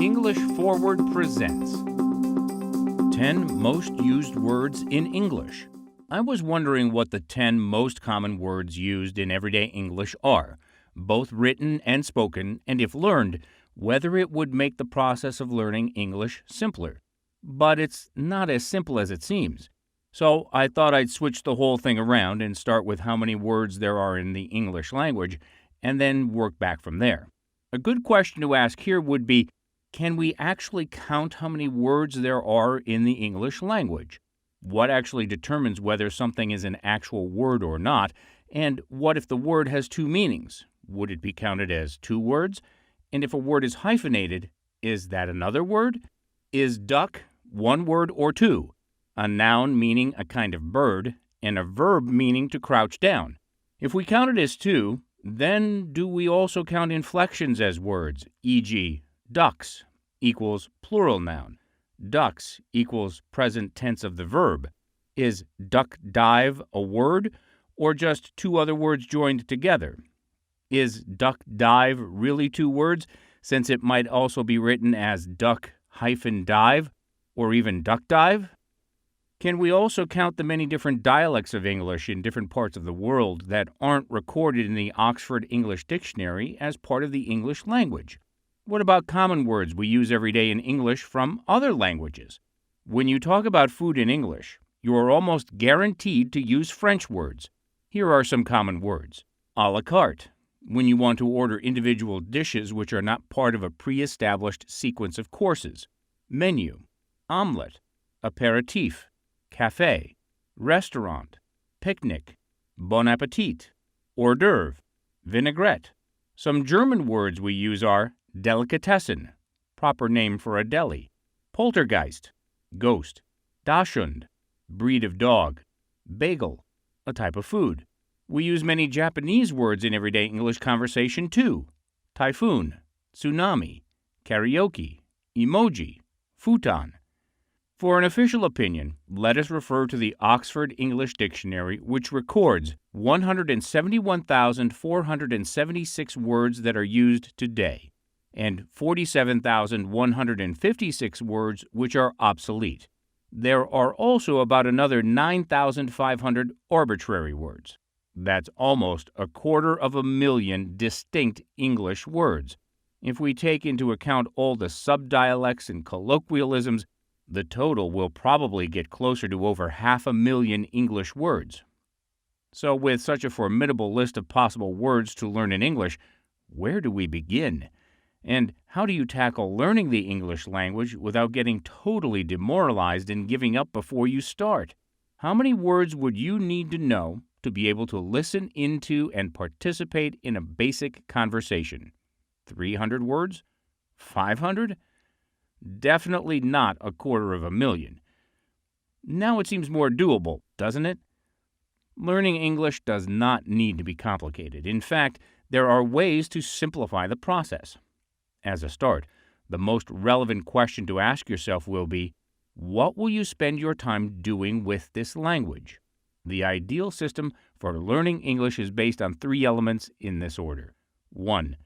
English Forward presents 10 Most Used Words in English. I was wondering what the 10 most common words used in everyday English are, both written and spoken, and if learned, whether it would make the process of learning English simpler. But it's not as simple as it seems. So I thought I'd switch the whole thing around and start with how many words there are in the English language, and then work back from there. A good question to ask here would be, can we actually count how many words there are in the English language? What actually determines whether something is an actual word or not? And what if the word has two meanings? Would it be counted as two words? And if a word is hyphenated, is that another word? Is duck one word or two? A noun meaning a kind of bird, and a verb meaning to crouch down. If we count it as two, then do we also count inflections as words, e.g., ducks equals plural noun, ducks equals present tense of the verb? Is duck dive a word, or just two other words joined together? Is duck dive really two words, since it might also be written as duck-dive, or even duck dive? Can we also count the many different dialects of English in different parts of the world that aren't recorded in the Oxford English Dictionary as part of the English language? What about common words we use every day in English from other languages? When you talk about food in English, you are almost guaranteed to use French words. Here are some common words. A la carte, when you want to order individual dishes which are not part of a pre-established sequence of courses. Menu, omelette, apéritif, café, restaurant, picnic, bon appetit, hors d'oeuvre, vinaigrette. Some German words we use are Delikatessen, proper name for a deli, poltergeist, ghost, Dachshund, breed of dog, bagel, a type of food. We use many Japanese words in everyday English conversation too. Typhoon, tsunami, karaoke, emoji, futon. For an official opinion, let us refer to the Oxford English Dictionary, which records 171,476 words that are used today, and 47,156 words which are obsolete. There are also about another 9,500 arbitrary words. That's almost 250,000 distinct English words. If we take into account all the subdialects and colloquialisms, the total will probably get closer to over 500,000 English words. So with such a formidable list of possible words to learn in English, where do we begin? And how do you tackle learning the English language without getting totally demoralized and giving up before you start? How many words would you need to know to be able to listen into and participate in a basic conversation? 300 words? 500? Definitely not 250,000. Now it seems more doable, doesn't it? Learning English does not need to be complicated. In fact, there are ways to simplify the process. As a start, the most relevant question to ask yourself will be, what will you spend your time doing with this language? The ideal system for learning English is based on 3 elements in this order. 1.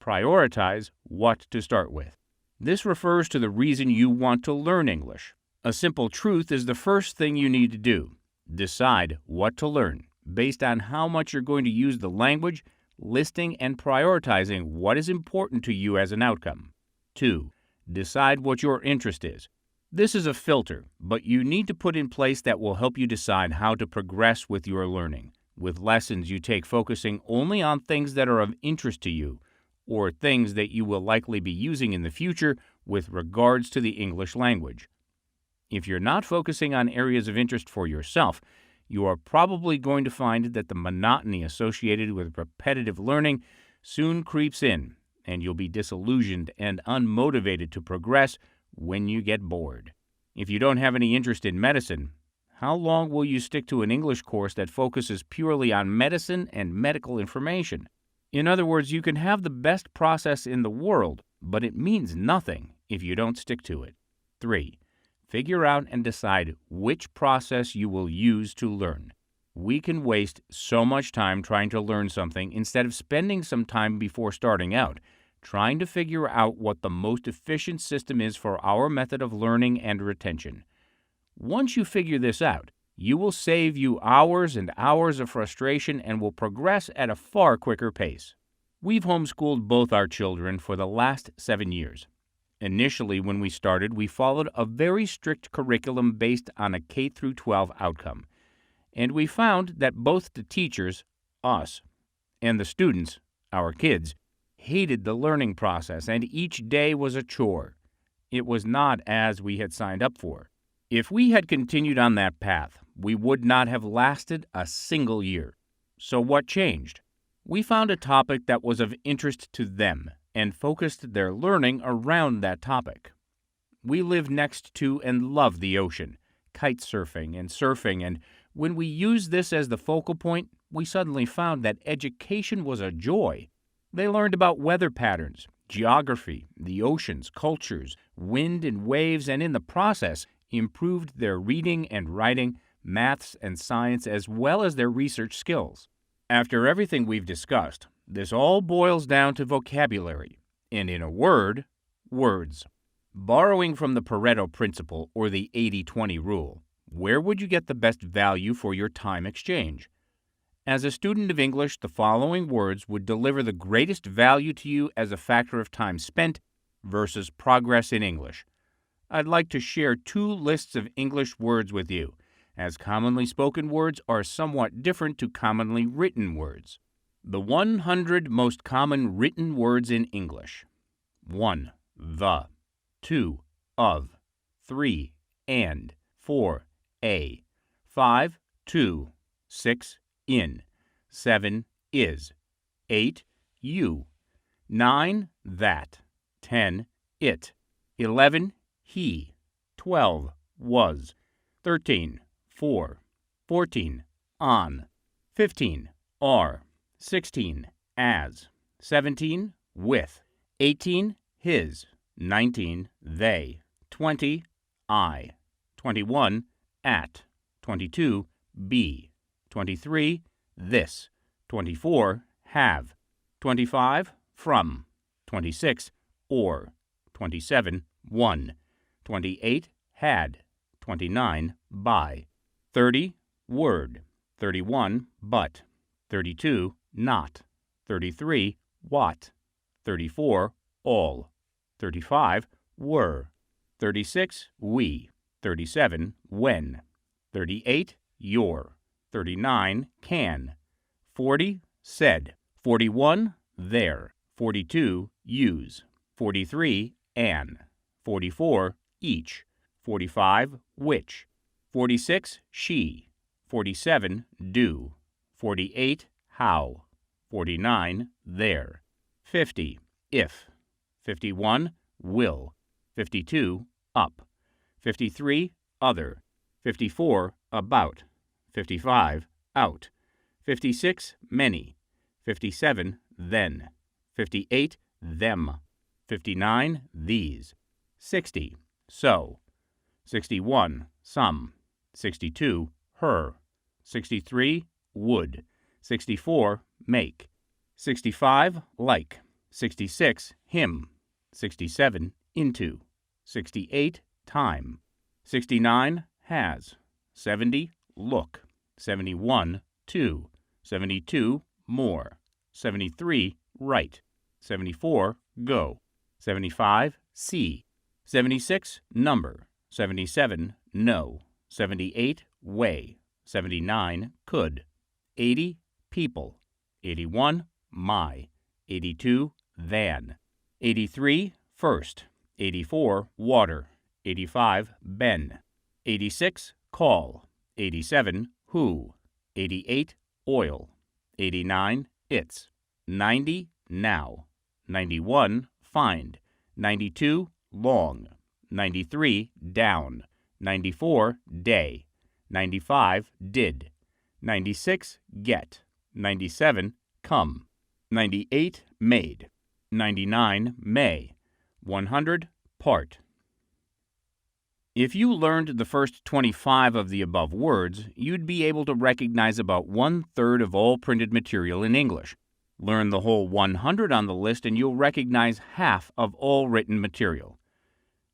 Prioritize what to start with. This refers to the reason you want to learn English. A simple truth is the first thing you need to do. Decide what to learn based on how much you're going to use the language, listing and prioritizing what is important to you as an outcome. 2. Decide what your interest is. This is a filter, but you need to put in place that will help you decide how to progress with your learning, with lessons you take focusing only on things that are of interest to you, or things that you will likely be using in the future with regards to the English language. If you're not focusing on areas of interest for yourself, you are probably going to find that the monotony associated with repetitive learning soon creeps in, and you'll be disillusioned and unmotivated to progress when you get bored. If you don't have any interest in medicine, how long will you stick to an English course that focuses purely on medicine and medical information? In other words, you can have the best process in the world, but it means nothing if you don't stick to it. 3. Figure out and decide which process you will use to learn. We can waste so much time trying to learn something instead of spending some time before starting out, trying to figure out what the most efficient system is for our method of learning and retention. Once you figure this out, you will save you hours and hours of frustration and will progress at a far quicker pace. We've homeschooled both our children for the last 7 years. Initially, when we started, we followed a very strict curriculum based on a K-12 outcome. And we found that both the teachers, us, and the students, our kids, hated the learning process, and each day was a chore. It was not as we had signed up for. If we had continued on that path, we would not have lasted a single year. So what changed? We found a topic that was of interest to them and focused their learning around that topic. We live next to and love the ocean, kite surfing, and when we used this as the focal point, we suddenly found that education was a joy. They learned about weather patterns, geography, the oceans, cultures, wind and waves, and in the process, improved their reading and writing, maths and science, as well as their research skills. After everything we've discussed, this all boils down to vocabulary, and in a word, words. Borrowing from the Pareto principle or the 80-20 rule, where would you get the best value for your time exchange? As a student of English, the following words would deliver the greatest value to you as a factor of time spent versus progress in English. I'd like to share 2 lists of English words with you, as commonly spoken words are somewhat different to commonly written words. The 100 most common written words in English. 1. The. 2. Of. 3. And. 4. A. 5. To. 6. In. 7. Is. 8. You. 9. That. 10. It. 11. He. 12. Was. 13. For. 14. On. 15. Are. 16. As. 17. With. 18. His. 19. They. 20. I. 21. At. 22. Be. 23. This. 24. Have. 25. From. 26. Or. 27. One. 28. Had. 29. By. 30. Word. 31. But. 32. Not. 33. What. 34. All. 35. Were. 36. We. 37. When. 38. Your. 39. Can. 40. Said. 41. There. 42. Use. 43. An. 44. Each. 45. Which. 46. She. 47. Do. 48. How. 49. There. 50. If. 51. Will. 52. Up. 53. Other. 54. About. 55. Out. 56. Many. 57. Then. 58. Them. 59. These. 60. So. 61. Some. 62. Her. 63. Would. 64. Make. 65. Like. 66. Him. 67. Into. 68. Time. 69. Has. 70. Look. 71. To. 72. More. 73. Right. 74. Go. 75. See. 76. Number. 77. Know. 78. Weigh. 79. Could. 80. People. 81. My. 82. Than. 83. First. 84. Water. 85. Ben. 86. Call. 87. Who. 88. Oil. 89. It's. 90. Now. 91. Find. 92. Long. 93. Down. 94. Day. 95. Did. 96. Get. 97. Come. 98. Made. 99. May. 100. Part. If you learned the first 25 of the above words, you'd be able to recognize about 1/3 of all printed material in English. Learn the whole 100 on the list and you'll recognize half of all written material.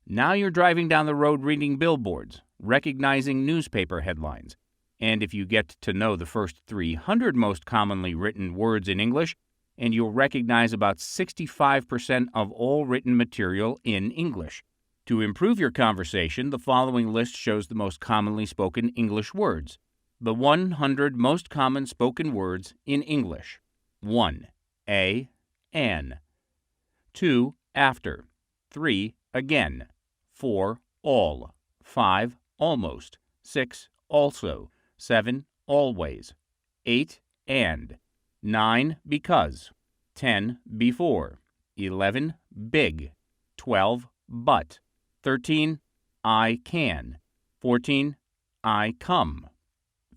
Now you're driving down the road reading billboards, recognizing newspaper headlines. And if you get to know the first 300 most commonly written words in English, and you'll recognize about 65% of all written material in English. To improve your conversation, the following list shows the most commonly spoken English words. The 100 most common spoken words in English. 1. An. 2. After. 3. Again. 4. All. 5. Almost. 6. Also. 7. Always. 8. And. 9. Because. 10. Before. 11. Big. 12. But. 13. I can. 14. I come.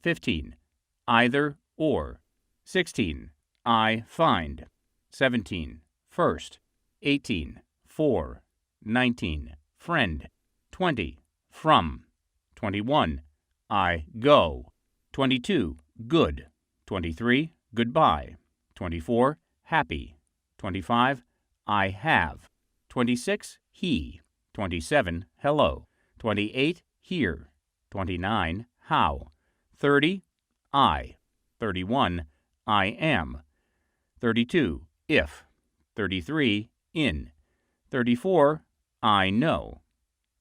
15. Either or. 16. I find. 17. First. 18. For. 19. Friend. 20. From. 21. I go. 22. Good. 23. Goodbye. 24. Happy. 25. I have. 26. He. 27. Hello. 28. Here. 29. How. 30. I. 31. I am. 32. If. 33. In. 34. I know.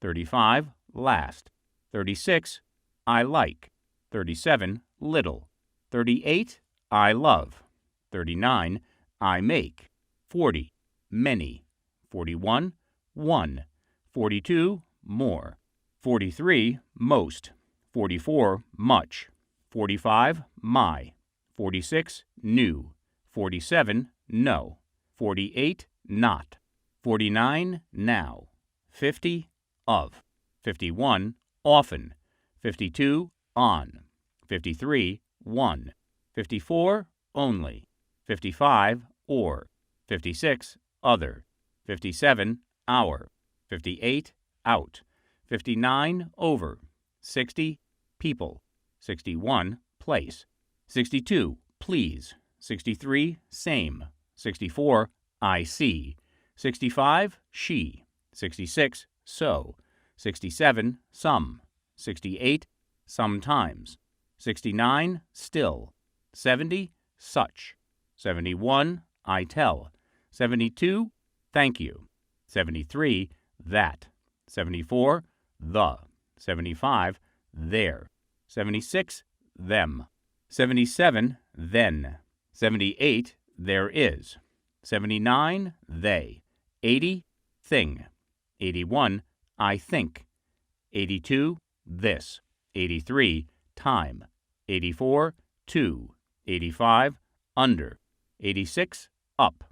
35. Last. 36. I like. 37. Little. 38. I love. 39. I make. 40. Many. 41. One. 42. More. 43. Most. 44. Much. 45. My. 46. New. 47. No. 48. Not. 49. Now. 50. Of. 51. Often. 52. On. 53. One. 54. Only. 55. Or. 56. Other. 57. Our. 58. Out. 59. Over. 60. People. 61. Place. 62. Please. 63. Same. 64. I see. 65. She. 66. So. 67. Some. 68. Sometimes. 69. Still. 70. Such. 71. I tell. 72. Thank you. 73. That. 74. The. 75. There. 76. Them. 77. Then. 78. There is. 79. They. 80. Thing. 81. I think. 82. This. 83. Time. 84. To. 85. Under. 86. Up.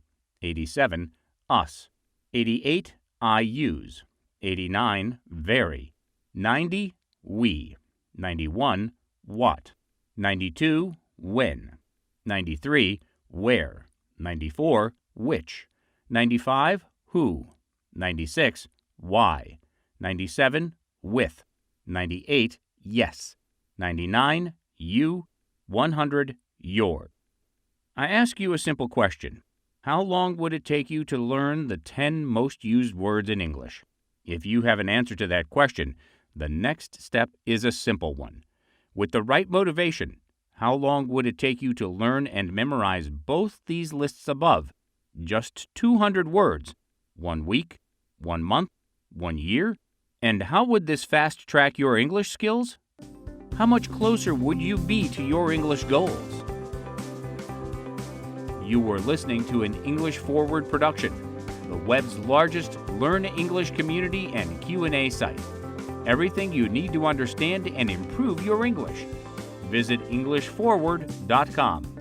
87. Us. 88. I use. 89. Very. 90. We. 91. What. 92. When. 93. Where. 94. Which. 95. Who. 96. Why. 97. With. 98. Yes. 99. You. 100. Your. I ask you a simple question. How long would it take you to learn the 10 most used words in English? If you have an answer to that question, the next step is a simple one. With the right motivation, how long would it take you to learn and memorize both these lists above? Just 200 words. 1 week? 1 month? 1 year? And how would this fast-track your English skills? How much closer would you be to your English goals? You were listening to an English Forward production, the web's largest Learn English community and Q&A site. Everything you need to understand and improve your English. Visit EnglishForward.com.